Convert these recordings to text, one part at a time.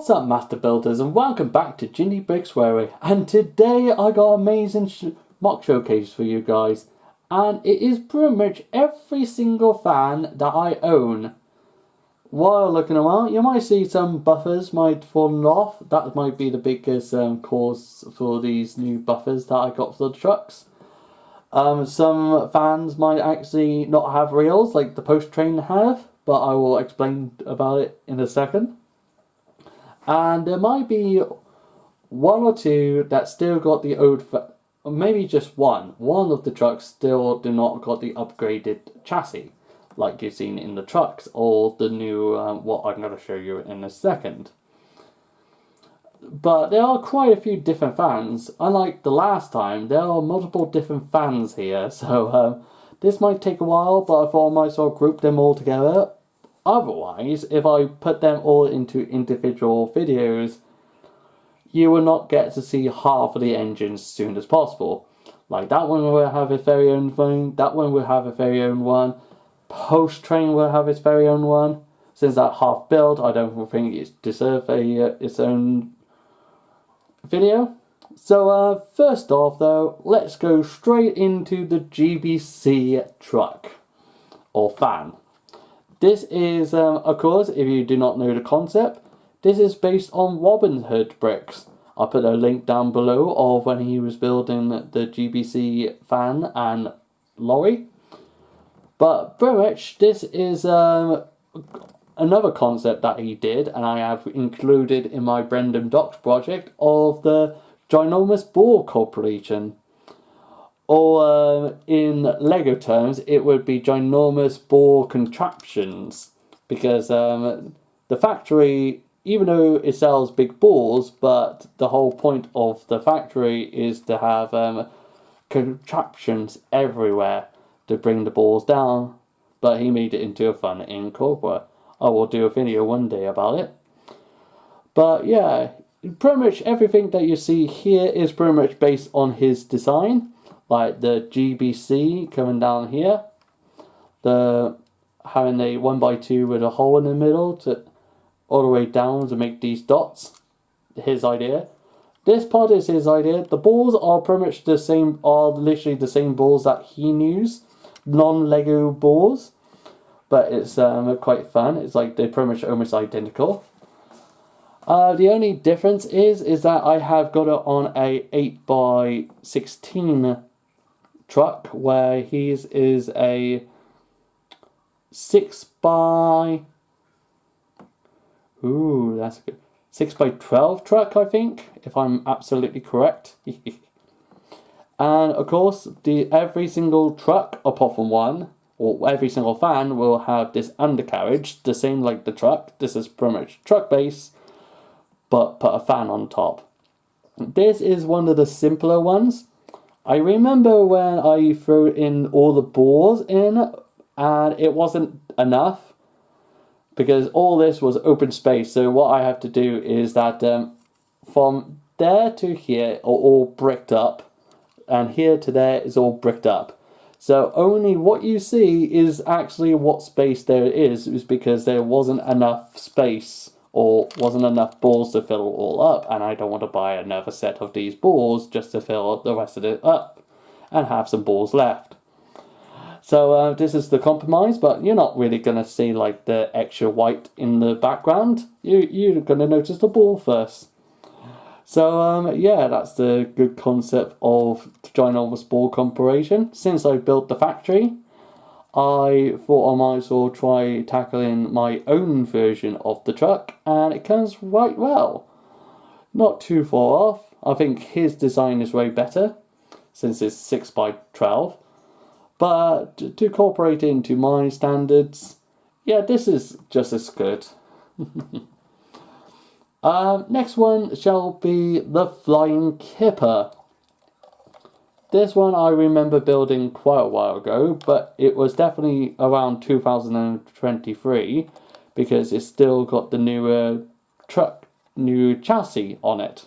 What's up, Master Builders, and welcome back to Ginny Bricks Wary. And today I got an amazing mock showcase for you guys, and it is pretty much every single fan that I own. While looking around, you might see some buffers might fall off. That might be the biggest cause for these new buffers that I got for the trucks. Some fans might actually not have rails like the post train have, but I will explain about it in a second. And there might be one or two that still got the old, or maybe just one. One of the trucks still do not got the upgraded chassis, like you've seen in the trucks, or the new, what I'm going to show you in a second. But there are quite a few different fans. Unlike the last time, there are multiple different fans here, so this might take a while, but I thought I might as well group them all together. Otherwise, if I put them all into individual videos, you will not get to see half of the engines as soon as possible. Like that one will have its very own thing, that one will have a very own one, Post Train will have its very own one. Since that half build, I don't think it deserves its own video. So first off though, let's go straight into the GBC truck, or fan. This is, of course, if you do not know the concept, this is based on Robin Hood bricks. I'll put a link down below of when he was building the GBC fan and lorry. But pretty much this is another concept that he did, and I have included in my Brendan Docks project, of the Ginormous Ball Corporation. Or in Lego terms, it would be Ginormous Ball Contraptions, because the factory, even though it sells big balls, but the whole point of the factory is to have contraptions everywhere to bring the balls down. But he made it into a fun incorporate. I will do a video one day about it. But yeah, pretty much everything that you see here is pretty much based on his design. Like the GBC coming down here, the having a 1x2 with a hole in the middle to all the way down to make these dots. His idea. This part is his idea. The balls are pretty much the same, are literally the same balls that he used, non-Lego balls, but it's quite fun. It's like they're pretty much almost identical. The only difference is that I have got it on a 8x16 truck, where his is a 6x, ooh, that's good, 6x12 truck, I think, if I'm absolutely correct. And of course, every single truck apart from one, or every single fan, will have this undercarriage, the same like the truck. This is pretty much truck base, but put a fan on top. This is one of the simpler ones. I remember when I threw in all the balls in, and it wasn't enough, because all this was open space. So what I have to do is that from there to here are all bricked up, and here to there is all bricked up. So only what you see is actually what space there is because there wasn't enough space, or wasn't enough balls to fill it all up, and I don't want to buy another set of these balls just to fill the rest of it up and have some balls left. So this is the compromise, but you're not really going to see like the extra white in the background. You're going to notice the ball first. So yeah, that's the good concept of the Ginormous Ball Corporation. Since I built the factory, I thought I might as well try tackling my own version of the truck, and it comes right well. Not too far off. I think his design is way better, since it's 6x12. But to incorporate it into my standards, yeah, this is just as good. Next one shall be the Flying Kipper. This one I remember building quite a while ago, but it was definitely around 2023, because it's still got the newer new chassis on it.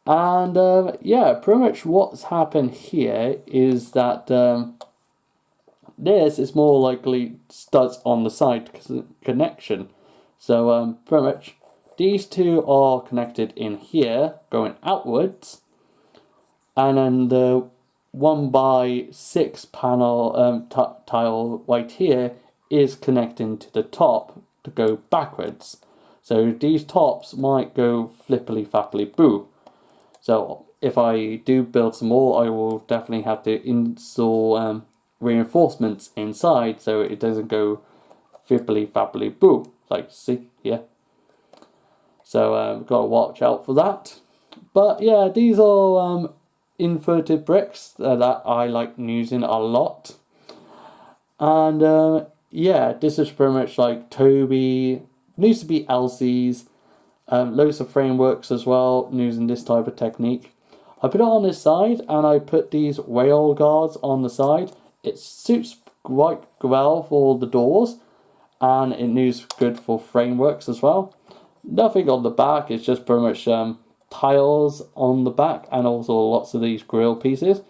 And yeah, pretty much what's happened here is that this is more likely studs on the side connection. So pretty much these two are connected in here, going outwards, and then the 1x6 panel tile right here is connecting to the top to go backwards. So these tops might go flippily fappily boo. So if I do build some more, I will definitely have to install reinforcements inside so it doesn't go flippily fappily boo. Like, see here. So gotta watch out for that. But yeah, these are inverted bricks that I like using a lot. And yeah, this is pretty much like Toby. Needs to be LCs. Loads of frameworks as well, using this type of technique. I put it on this side, and I put these rail guards on the side. It suits quite well for the doors, and it is good for frameworks as well. Nothing on the back, it's just pretty much tiles on the back, and also lots of these grill pieces.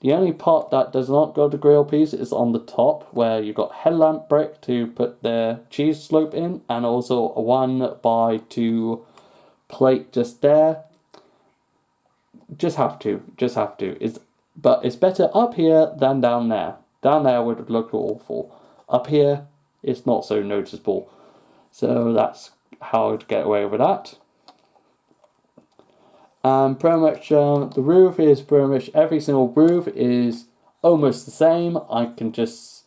The only part that does not go to grill piece is on the top, where you've got headlamp brick to put the cheese slope in, and also a 1x2 plate just there. Just have to. But it's better up here than down there. Down there would look awful. Up here, it's not so noticeable. So that's how I'd get away with that. Pretty much the roof is pretty much every single roof is almost the same. I can just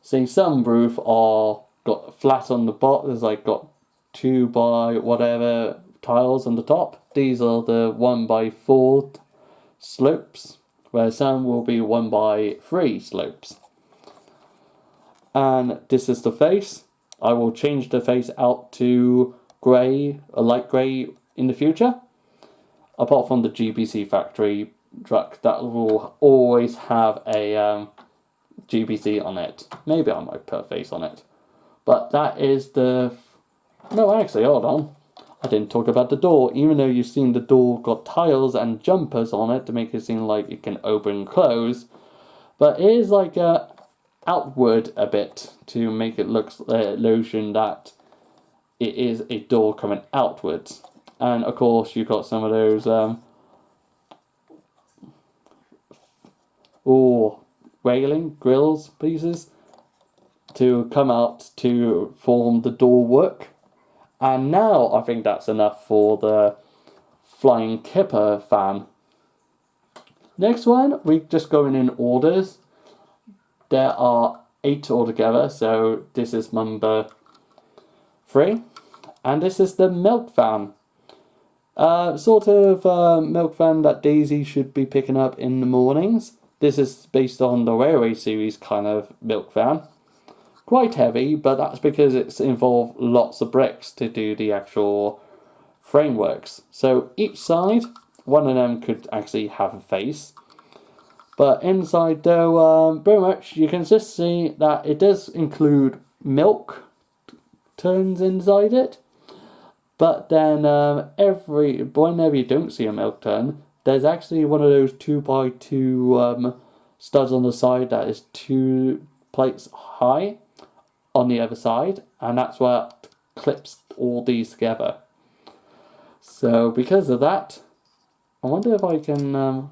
see some roof are got flat on the bottom. There's like got 2x whatever tiles on the top. These are the 1x4 slopes, where some will be 1x3 slopes. And this is the face. I will change the face out to grey, a light grey in the future. Apart from the GBC factory truck, that will always have a GBC on it. Maybe I might put a face on it. But that is the... No, actually, hold on. I didn't talk about the door. Even though you've seen the door got tiles and jumpers on it to make it seem like it can open and close. But it is like outward a bit to make it look illusion that it is a door coming outwards. And of course, you've got some of those railing grills pieces to come out to form the door work. And now I think that's enough for the Flying Kipper fan. Next one, we're just going in orders. There are 8 altogether, so this is number 3. And this is the milk fan. Sort of milk fan that Daisy should be picking up in the mornings. This is based on the Railway series kind of milk fan. Quite heavy, but that's because it's involved lots of bricks to do the actual frameworks. So each side, one of them could actually have a face. But inside though, very much you can just see that it does include milk turns inside it. But then whenever you don't see a milk turn, there's actually one of those 2x2 studs on the side that is 2 plates high on the other side, and that's what clips all these together. So because of that, I wonder if I can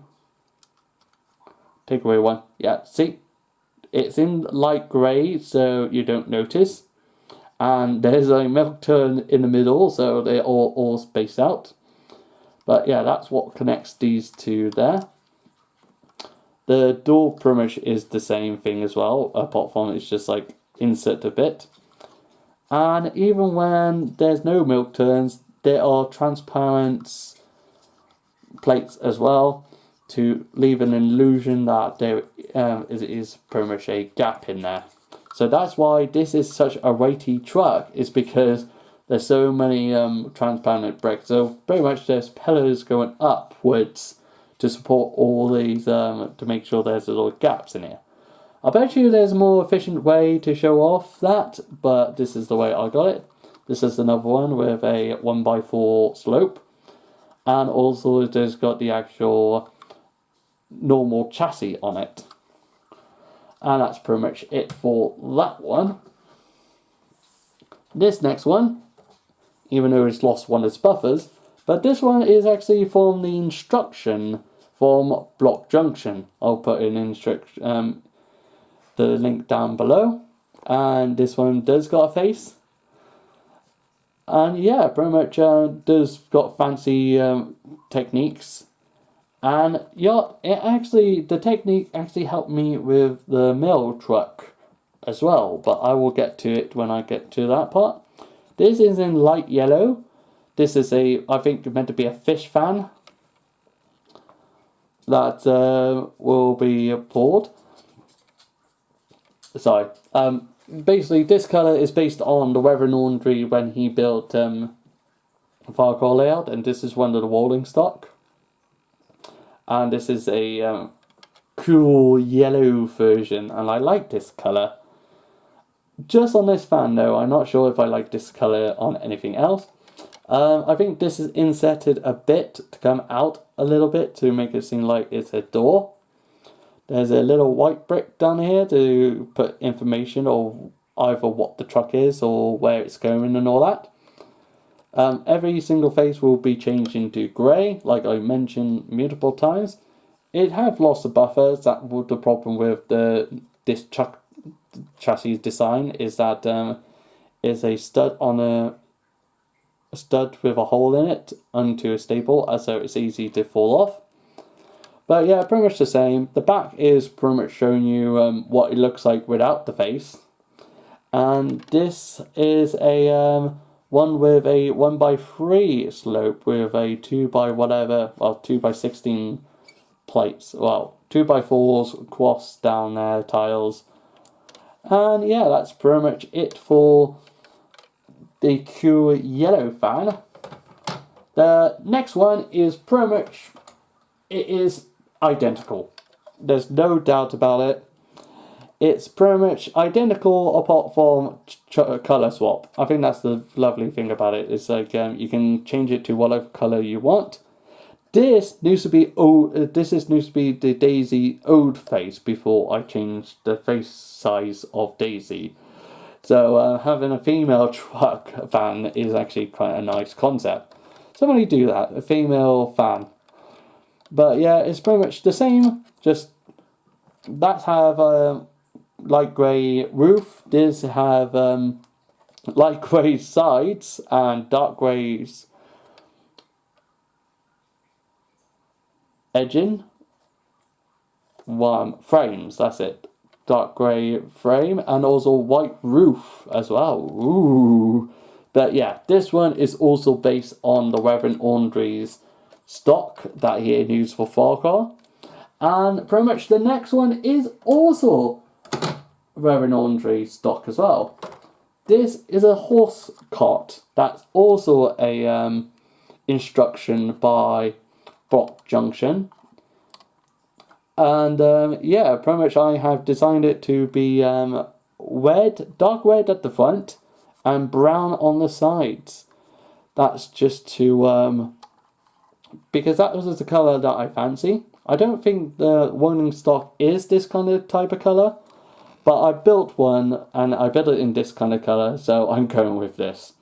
take away one. Yeah, see, it's in light grey, so you don't notice. And there's a milk turn in the middle, so they're all spaced out. But yeah, that's what connects these two there. The door pretty much is the same thing as well, apart from it's just like insert a bit. And even when there's no milk turns, there are transparent plates as well to leave an illusion that there is pretty much a gap in there. So that's why this is such a weighty truck, is because there's so many transparent bricks. So pretty much there's pillars going upwards to support all these, to make sure there's little gaps in here. I bet you there's a more efficient way to show off that, but this is the way I got it. This is another one with a 1x4 slope. And also it has got the actual normal chassis on it. And that's pretty much it for that one. This next one even though it's lost one of its buffers. But this one is actually from the instruction from Block Junction. I'll put in the link down below. And this one does got a face. And yeah, pretty much does got fancy techniques. And yeah, the technique actually helped me with the mill truck as well. But I will get to it when I get to that part. This is in light yellow. This is I think meant to be a fish fan that will be poured. Sorry. Basically, this colour is based on the Weather and Laundry when he built Far Cry layout, and this is one of the rolling stock. And this is a cool yellow version, and I like this colour. Just on this fan though, I'm not sure if I like this colour on anything else. I think this is inserted a bit to come out a little bit to make it seem like it's a door. There's a little white brick down here to put information of either what the truck is or where it's going and all that. Every single face will be changed into grey, like I mentioned multiple times. It have lost the buffers. That was the problem with this truck chassis design, is that is a stud on a stud with a hole in it onto a staple, so it's easy to fall off. But yeah, pretty much the same. The back is pretty much showing you what it looks like without the face. And this is a one with a 1x3 slope with a 2x16 plates. Well, 2x4s cross down there, tiles. And yeah, that's pretty much it for the cool yellow fan. The next one is pretty much, it is identical. There's no doubt about it. It's pretty much identical apart from color swap. I think that's the lovely thing about it. It's like you can change it to whatever color you want. This needs to be needs to be the Daisy old face before I changed the face size of Daisy. So having a female truck fan is actually quite a nice concept. Somebody do that, a female fan. But yeah, it's pretty much the same. Just that have light grey roof. This have light grey sides and dark grey's edging. Frames. That's it. Dark grey frame and also white roof as well. Ooh. But yeah, this one is also based on the Reverend Andre's stock that he used for Far Cry. And pretty much the next one is also Reverend Andre stock as well. This is a horse cart. That's also a instruction by Block Junction. And yeah, pretty much I have designed it to be red, dark red at the front and brown on the sides. That's just to because that was the colour that I fancy. I don't think the rolling stock is this kind of type of colour, but I built one and I built it in this kind of colour, so I'm going with this.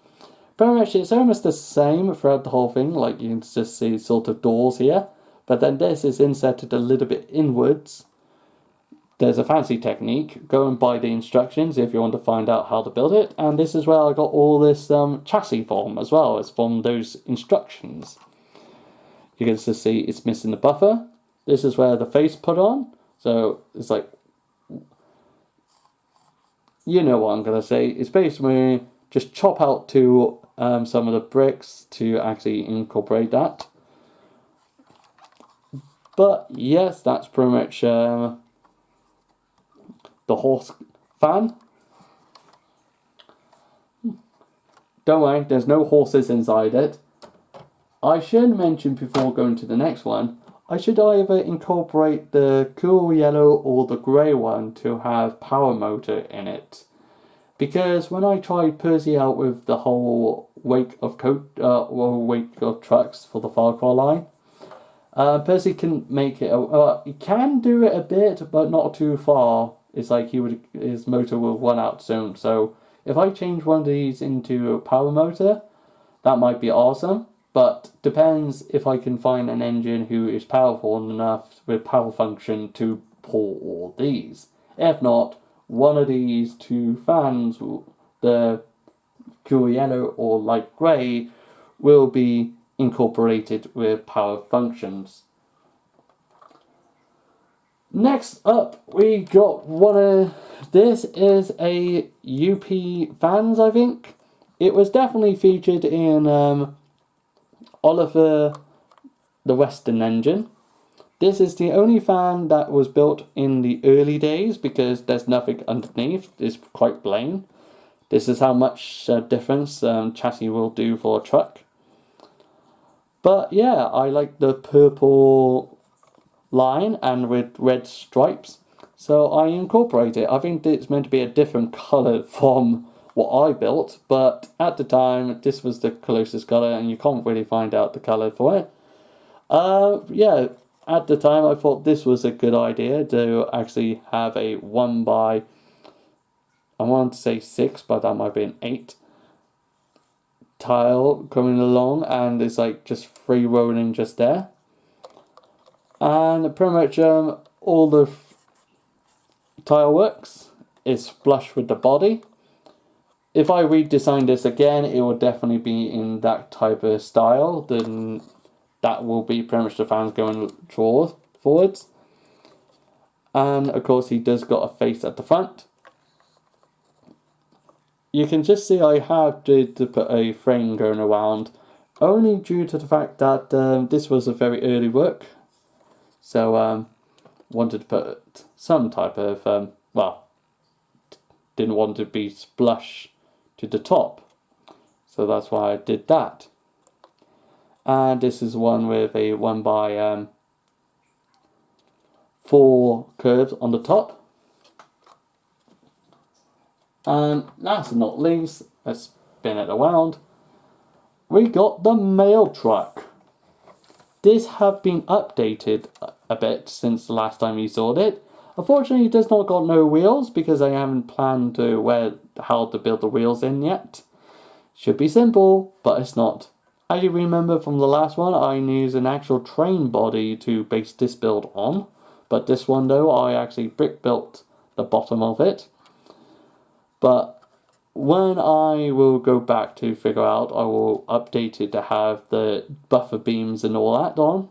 Pretty much it's almost the same throughout the whole thing, like you can just see sort of doors here, but then this is inserted a little bit inwards. There's a fancy technique. Go and buy the instructions if you want to find out how to build it, and this is where I got all this chassis from as well, as from those instructions. You can just see it's missing the buffer. This is where the face put on. So it's like, you know what I'm going to say. It's basically just chop out to some of the bricks to actually incorporate that. But yes, that's pretty much the horse fan. Don't worry, there's no horses inside it. I should mention before going to the next one, I should either incorporate the cool yellow or the grey one to have power motor in it. Because when I tried Percy out with the whole wake of trucks for the Far Cry line, Percy can make it. He can do it a bit, but not too far. It's like his motor will run out soon. So if I change one of these into a power motor, that might be awesome. But depends if I can find an engine who is powerful enough with power function to pull all these. If not, one of these two fans, the pure yellow or light grey, will be incorporated with power functions. Next up, we got this is a UP fans, I think. It was definitely featured in Oliver the Western engine. This is the only fan that was built in the early days because there's nothing underneath. It's quite plain. This is how much difference chassis will do for a truck. But yeah, I like the purple line and with red stripes, so I incorporate it. I think it's meant to be a different colour from what I built, but at the time this was the closest colour and you can't really find out the colour for it. Yeah, at the time I thought this was a good idea to actually have a 1 by, I want to say 6, but that might be an 8 tile coming along, and it's like just free rolling just there. And pretty much all the tile works is flush with the body. If I redesign this again, it will definitely be in that type of style. Then that will be pretty much the fans going forwards. And of course he does got a face at the front. You can just see I have to put a frame going around, only due to the fact that this was a very early work. So wanted to put some type of, didn't want to be splush to the top. So that's why I did that. And this is one with a 1 by 4 curves on the top. And last but not least, let's spin it around. We got the mail truck. This have been updated a bit since the last time you saw it. Unfortunately, it does not got no wheels because I haven't planned to how to build the wheels in yet. Should be simple, but it's not. As you remember from the last one, I used an actual train body to base this build on. But this one though, I actually brick built the bottom of it. But when I will go back to figure out, I will update it to have the buffer beams and all that on.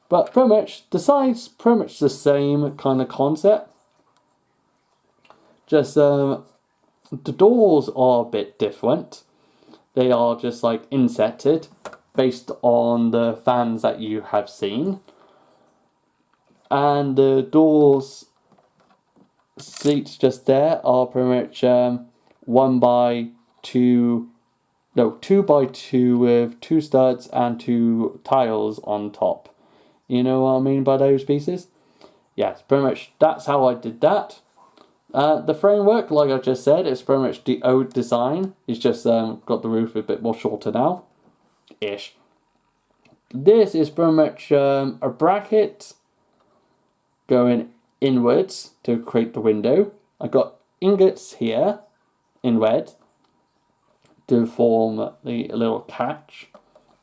But pretty much, the side's pretty much the same kind of concept. Just the doors are a bit different. They are just like insetted based on the fans that you have seen. And the doors seats just there are pretty much 1 by 2, no, 2 by 2 with 2 studs and 2 tiles on top. You know what I mean by those pieces? Yes, pretty much that's how I did that. The framework, like I just said, is pretty much the old design. It's just got the roof a bit more shorter now. Ish. This is pretty much a bracket going inwards to create the window. I got ingots here in red to form the little catch.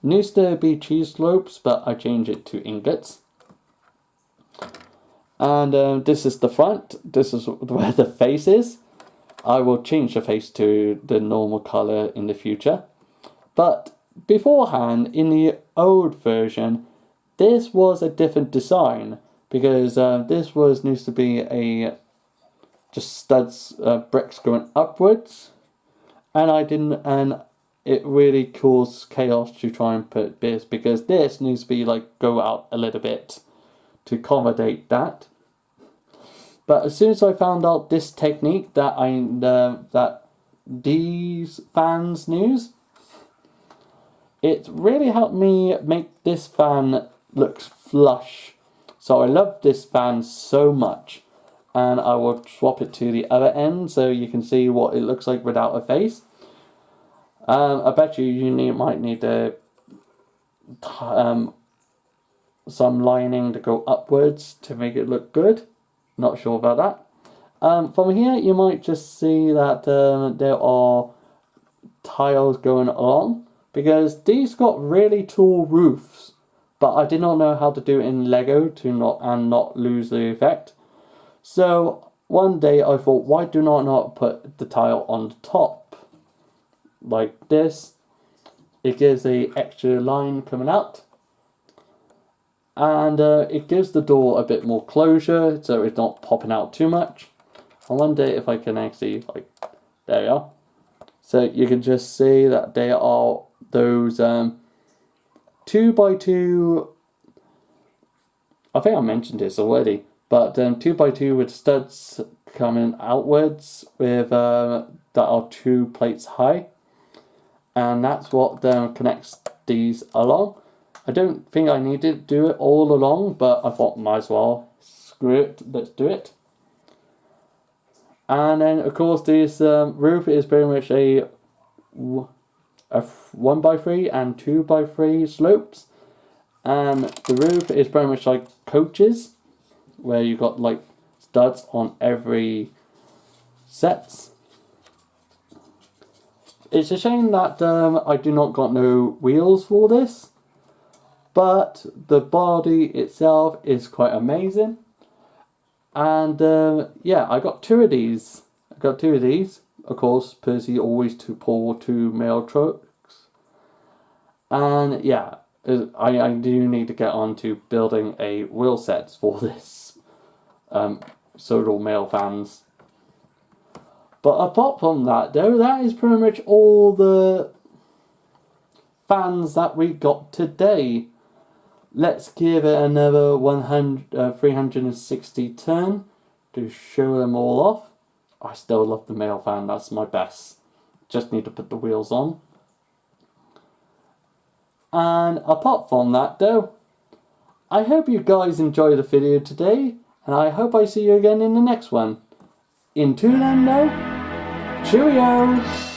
Needs to be cheese slopes, but I changed it to ingots. And this is the front. This is where the face is. I will change the face to the normal color in the future. But beforehand, in the old version, this was a different design because this needs to be a just studs, bricks going upwards, and it really caused chaos to try and put this because this needs to be like go out a little bit to accommodate that. But as soon as I found out this technique that these fans use, it really helped me make this fan look flush. So I love this fan so much, and I will swap it to the other end so you can see what it looks like without a face. I bet you might need some lining to go upwards to make it look good. Not sure about that. From here, you might just see that there are tiles going along. because these got really tall roofs, but I did not know how to do it in Lego to not lose the effect. So one day I thought, why do not put the tile on the top like this? It gives the extra line coming out, and it gives the door a bit more closure, so it's not popping out too much. I wonder if I can actually, like, there you are. So you can just see that they are those 2x2. I think I mentioned this already, but 2x2 with studs coming outwards with that are 2 plates high, and that's what connects these along. I don't think I need to do it all along, but I thought might as well. Screw it, let's do it. And then of course this roof is pretty much a 1x3 and 2x3 slopes, and the roof is pretty much like coaches, where you got like studs on every sets. It's a shame that I do not got no wheels for this, but the body itself is quite amazing. And yeah, I got 2 of these. Of course, Percy always to pull 2 mail trucks. And yeah, I do need to get on to building a wheel sets for this Sodor mail fans. But apart from that though, that is pretty much all the fans that we got today. Let's give it another 360 turn to show them all off. I still love the mail fan, that's my best. Just need to put the wheels on. And apart from that though, I hope you guys enjoyed the video today, and I hope I see you again in the next one. Until then though, cheerio!